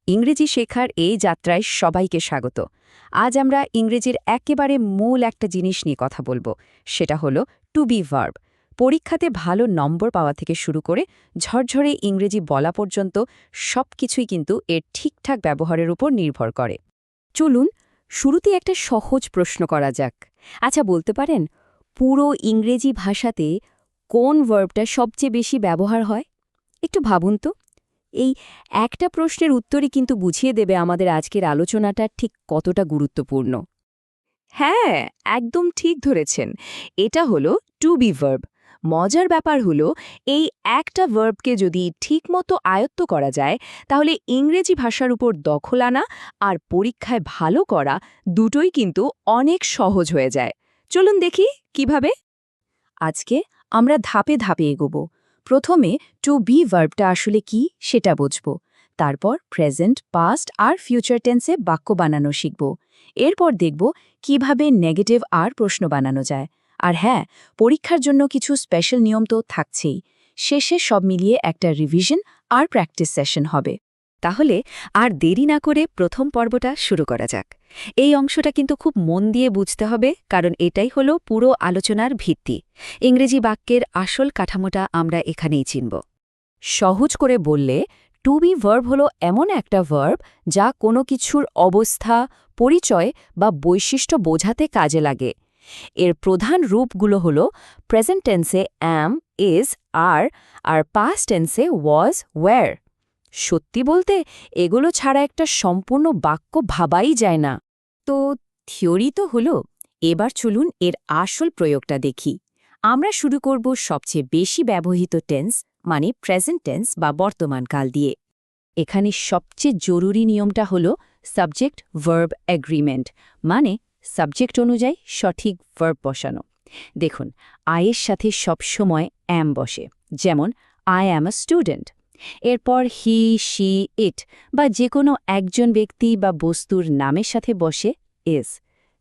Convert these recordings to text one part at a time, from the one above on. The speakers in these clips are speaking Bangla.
ইংরেজি শেখার এই যাত্রায় সবাইকে স্বাগত। আজ আমরা ইংরেজির একেবারে মূল একটা জিনিস নিয়ে কথা বলবো, সেটা হলো টু বি ভার্ব। পরীক্ষাতে ভালো নম্বর পাওয়া থেকে শুরু করে ঝরঝরে ইংরেজি বলা পর্যন্ত সবকিছুই কিন্তু এর ঠিকঠাক ব্যবহারের উপর নির্ভর করে। চলুন শুরুতে একটা সহজ প্রশ্ন করা যাক। আচ্ছা, বলতে পারেন পুরো ইংরেজি ভাষাতে কোন ভার্বটা সবচেয়ে বেশি ব্যবহার হয়? একটু ভাবুন তো। এই একটা প্রশ্নের উত্তরই কিন্তু বুঝিয়ে দেবে আমাদের আজকের আলোচনাটা ঠিক কতটা গুরুত্বপূর্ণ। হ্যাঁ, একদম ঠিক ধরেছেন। এটা হলো টু বি ভার্ব। মজার ব্যাপার হলো এই একটা ভার্বকে যদি ঠিকমতো আয়ত্ত করা যায় তাহলে ইংরেজি ভাষার উপর দখল আনা আর পরীক্ষায় ভালো করা দুটোই কিন্তু অনেক সহজ হয়ে যায়। চলুন দেখি কিভাবে। আজকে আমরা ধাপে ধাপে এগোব। প্রথমে টু বি ভার্বটা আসলে কি সেটা বুঝব। তারপর প্রেজেন্ট, পাস্ট আর ফিউচার টেন্সে বাক্য বানানো শিখব। এরপর দেখব কিভাবে নেগেটিভ আর প্রশ্ন বানানো যায়। আর হ্যাঁ, পরীক্ষার জন্য কিছু স্পেশাল নিয়ম তো থাকছেই। শেষে সব মিলিয়ে একটা রিভিশন আর প্র্যাকটিস সেশন হবে। তাহলে আর দেরি না করে প্রথম পর্বটা শুরু করা যাক। এই অংশটা কিন্তু খুব মন দিয়ে বুঝতে হবে, কারণ এটাই হলো পুরো আলোচনার ভিত্তি। ইংরেজি বাক্যের আসল কাঠামোটা আমরা এখানেই চিনব। সহজ করে বললে, টু বি ভার্ব হলো এমন একটা ভার্ব যা কোনো কিছুর অবস্থা, পরিচয় বা বৈশিষ্ট্য বোঝাতে কাজে লাগে। এর প্রধান রূপগুলো হল প্রেজেন্ট টেন্সে অ্যাম, ইজ, আর পাস্ট টেন্সে ওয়াজ, ওয়্যার। সত্যি বলতে এগুলো ছাড়া একটা সম্পূর্ণ বাক্য ভাবাই যায় না। তো থিওরি তো হলো, এবার চলুন এর আসল প্রয়োগটা দেখি। আমরা শুরু করব সবচেয়ে বেশি ব্যবহৃত টেন্স, মানে প্রেজেন্ট টেন্স বা বর্তমানকাল দিয়ে। এখানে সবচেয়ে জরুরি নিয়মটা হলো সাবজেক্ট ভার্ব এগ্রিমেন্ট, মানে সাবজেক্ট অনুযায়ী সঠিক ভার্ব বসানো। দেখুন, আয়ের সাথে সবসময় অ্যাম বসে, যেমন আই অ্যাম আ স্টুডেন্ট। এরপর হি, শি, ইট বা যে কোনো একজন ব্যক্তি বা বস্তুর নামের সাথে বসে ইজ,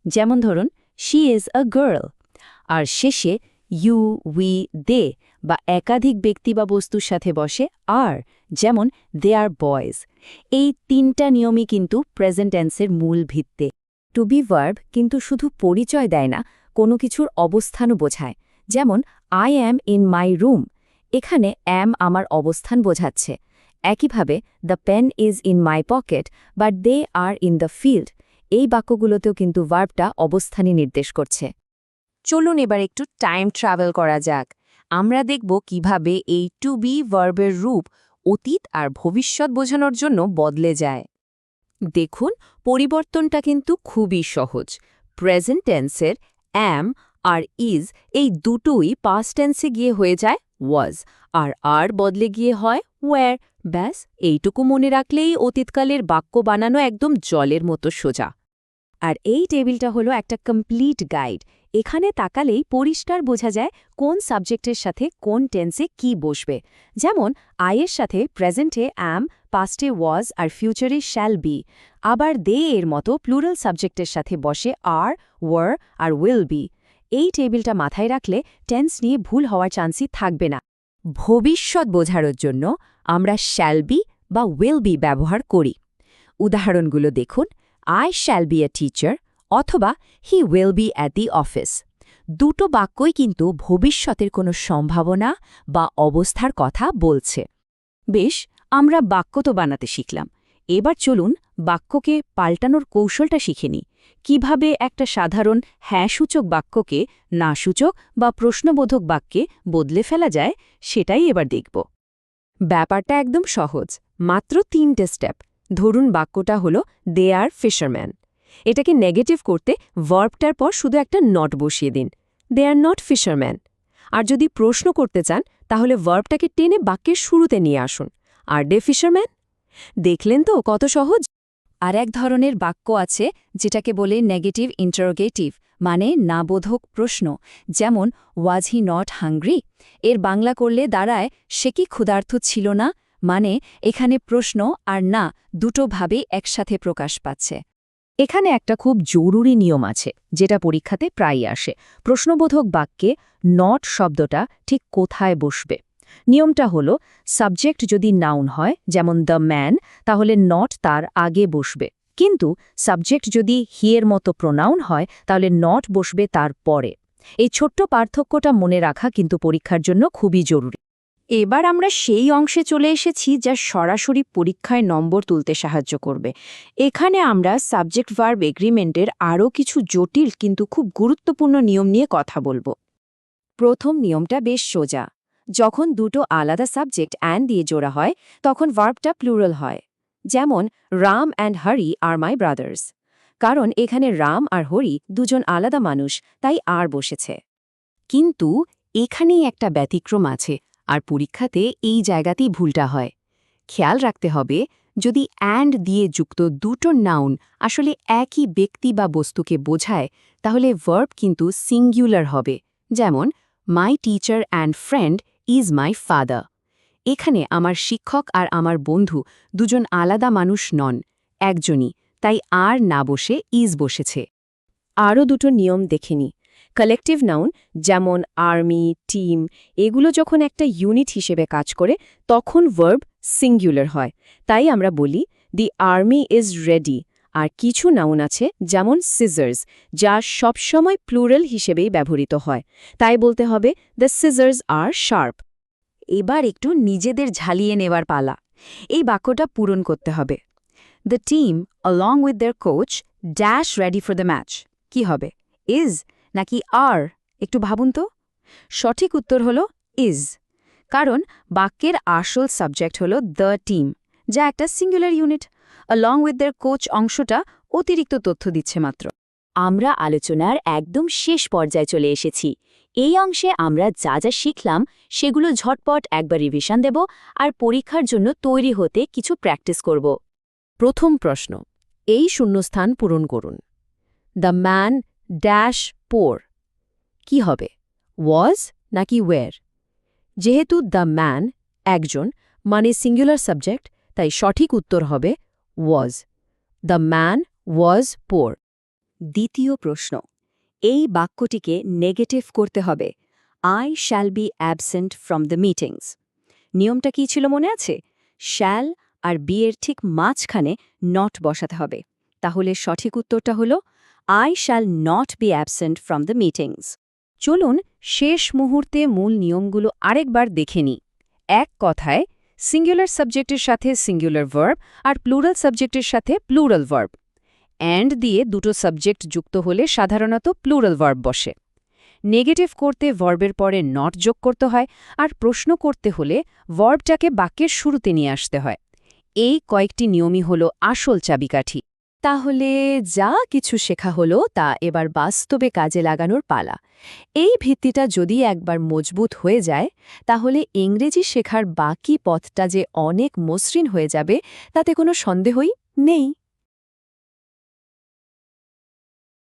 যেমন ধরুন শি ইজ আ গার্ল। আর শেষে ইউ, উই, দে বা একাধিক ব্যক্তি বা বস্তুর সাথে বসে আর, যেমন দে আর বয়েজ। এই তিনটা নিয়মই কিন্তু প্রেজেন্ট টেন্সের মূল ভিত্তি। টু বি ভার্ব কিন্তু শুধু পরিচয় দেয় না, কোনো কিছুর অবস্থানও বোঝায়। যেমন I am in my room, এখানে অ্যাম আমার অবস্থান বোঝাচ্ছে। একইভাবে the pen is in my pocket but they are in the field, এই বাক্যগুলোতেও কিন্তু ভার্বটা অবস্থানই নির্দেশ করছে। চলুন এবার একটু টাইম ট্রাভেল করা যাক। আমরা দেখব কিভাবে এই টু বি ভার্বের রূপ অতীত আর ভবিষ্যৎ বোঝানোর জন্য বদলে যায়। দেখুন, পরিবর্তনটা কিন্তু খুবই সহজ। প্রেজেন্ট টেন্সের অ্যাম আর ইজ এই দুটোই পাস্ট টেন্সে গিয়ে হয়ে যায় ওয়াজ, আর বদলে গিয়ে হয় ওয়্যার। ব্যাস, এইটুকু মনে রাখলেই অতীতকালের বাক্য বানানো একদম জলের মতো সোজা। আর এই টেবিলটা হলো একটা কমপ্লিট গাইড। এখানে তাকালেই পরিষ্কার বোঝা যায় কোন সাবজেক্টের সাথে কোন টেন্সে কি বসবে। যেমন আয়ের সাথে প্রেজেন্টে অ্যাম, পাস্টে ওয়াজ আর ফিউচারে শ্যাল বি। আবার দে এর মতো প্লুরাল সাবজেক্টের সাথে বসে আর, ওয়ার আর উইল বি। এই টেবিলটা মাথায় রাখলে টেন্স নিয়ে ভুল হওয়ার চান্সই থাকবে না। ভবিষ্যৎ বোঝানোর জন্য আমরা শ্যাল বি বা উইল বি ব্যবহার করি। উদাহরণগুলো দেখুন, I shall be a teacher অথবা he will be at the office। দুটো বাক্যই কিন্তু ভবিষ্যতের কোনো সম্ভাবনা বা অবস্থার কথা বলছে। বেশ, আমরা বাক্য তো বানাতে শিখলাম। এবার চলুন বাক্যকে পাল্টানোর কৌশলটা শিখে নিই। কিভাবে একটা সাধারণ হ্যাঁ-সূচক বাক্যকে না-সূচক বা প্রশ্নবোধক বাক্যে বদলে ফেলা যায়, সেটাই এবার দেখব। ব্যাপারটা একদম সহজ, মাত্র 3টে স্টেপ। ধরুন বাক্যটা হলো দে আর ফিশারম্যান। এটাকে নেগেটিভ করতে ভার্বটার পর শুধু একটা নট বসিয়ে দিন, দে আর নট ফিশারম্যান। আর যদি প্রশ্ন করতে চান তাহলে ভার্বটাকে টেনে বাক্যের শুরুতে নিয়ে আসুন, আর দে ফিশারম্যান। দেখলেন তো কত সহজ। আর এক ধরনের বাক্য আছে যেটাকে বলে নেগেটিভ ইন্টারোগেটিভ, মানে নাবোধক প্রশ্ন। যেমন ওয়াজ হি নট হাংরি, এর বাংলা করলে দাঁড়ায় সে কি ক্ষুধার্ত ছিল না, মানে এখানে প্রশ্ন আর না দুটো ভাবে একসাথে প্রকাশ পাচ্ছে। এখানে একটা খুব জরুরি নিয়ম আছে যেটা পরীক্ষাতে প্রায়ই আসে। প্রশ্নবোধক বাক্যে নট শব্দটা ঠিক কোথায় বসবে। নিয়মটা হলো সাবজেক্ট যদি নাউন হয় যেমন দ্য ম্যান, তাহলে নট তার আগে বসবে, কিন্তু সাবজেক্ট যদি হি এর মতো প্রোনাউন হয় তাহলে নট বসবে তার পরে। এই ছোট্ট পার্থক্যটা মনে রাখা কিন্তু পরীক্ষার জন্য খুবই জরুরি। এবার আমরা সেই অংশে চলে এসেছি যা সরাসরি পরীক্ষায় নম্বর তুলতে সাহায্য করবে। এখানে আমরা সাবজেক্ট ভার্ব এগ্রিমেন্টের আরও কিছু জটিল কিন্তু খুব গুরুত্বপূর্ণ নিয়ম নিয়ে কথা বলবো। প্রথম নিয়মটা বেশ সোজা। যখন দুটো আলাদা সাবজেক্ট অ্যান্ড দিয়ে জোড়া হয় তখন ভার্বটা প্লুরাল হয়। যেমন Ram and Hari are my brothers. কারণ এখানে রাম আর হরি দুজন আলাদা মানুষ, তাই আর বসেছে। কিন্তু এখানেই একটা ব্যতিক্রম আছে, আর পরীক্ষাতে এই জায়গাতেই ভুলটা হয়। খেয়াল রাখতে হবে, যদি অ্যান্ড দিয়ে যুক্ত দুটো নাউন আসলে একই ব্যক্তি বা বস্তুকে বোঝায়, তাহলে ভার্ব কিন্তু সিঙ্গুলার হবে। যেমন my teacher and friend is my father. এখানে আমার শিক্ষক আর আমার বন্ধু দুজন আলাদা মানুষ নন, একজনই, তাই আর না বসে ইজ বসেছে। আরও দুটো নিয়ম দেখে নি। কালেকটিভ নাউন যেমন আর্মি, টিম, এগুলো যখন একটা ইউনিট হিসেবে কাজ করে তখন ভার্ব সিঙ্গুলার হয়। তাই আমরা বলি দি আর্মি ইজ রেডি। আর কিছু নাউন আছে যেমন সিজার্স, যা সবসময় প্লুরাল হিসেবেই ব্যবহৃত হয়, তাই বলতে হবে দ্য সিজার্স আর শার্প। এবার একটু নিজেদের ঝালিয়ে নেওয়ার পালা। এই বাক্যটা পূরণ করতে হবে। The team along with their coach dash ready for the match. কি হবে, ইজ নাকি আর? একটু ভাবুন তো। সঠিক উত্তর হল ইজ, কারণ বাক্যের আসল সাবজেক্ট হল দ্য টিম, যা একটা singular unit. along with their coach অংশটা অতিরিক্ত তথ্য দিচ্ছে মাত্র। আমরা আলোচনার একদম শেষ পর্যায়ে চলে এসেছি। এই অংশে আমরা যা যা শিখলাম সেগুলো ঝটপট একবার রিভিশন দেব আর পরীক্ষার জন্য তৈরি হতে কিছু প্র্যাকটিস করব। প্রথম প্রশ্ন, এই শূন্যস্থান পূরণ করুন। দ্য ম্যান ড্যাশ পোর। কি হবে, ওয়াজ নাকি ওয়ের? যেহেতু দ্য ম্যান একজন মানে সিঙ্গুলার সাবজেক্ট, তাই সঠিক উত্তর হবে ওয়াজ। দ্য ম্যান ওয়াজ পোর। দ্বিতীয় প্রশ্ন, এই বাক্যটিকে নেগেটিভ করতে হবে। I shall be absent from the meetings. নিয়মটা কী ছিল মনে আছে? শ্যাল আর বি এর ঠিক মাঝখানে নট বসাতে হবে। তাহলে সঠিক উত্তরটা হলো I shall not be absent from the meetings. চলুন শেষ মুহূর্তে মূল নিয়মগুলো আরেকবার দেখে নিই। এক কথায়, সিঙ্গুলার সাবজেক্টের সাথে সিঙ্গুলার ভার্ব আর প্লুরাল সাবজেক্টের সাথে প্লুরাল ভার্ব। অ্যান্ড দিয়ে দুটো সাবজেক্ট যুক্ত হলে সাধারণত প্লুরাল ভার্ব বসে। নেগেটিভ করতে ভার্বের পরে নট যোগ করতে হয়, আর প্রশ্ন করতে হলে ভার্বটাকে বাক্যের শুরুতে নিয়ে আসতে হয়। এই কয়েকটি নিয়মই হল আসল চাবিকাঠি। তাহলে যা কিছু শেখা হলো তা এবার বাস্তবে কাজে লাগানোর পালা। এই ভিত্তিটা যদি একবার মজবুত হয়ে যায়, তাহলে ইংরেজি শেখার বাকি পথটা যে অনেক মসৃণ হয়ে যাবে তাতে কোনো সন্দেহই নেই।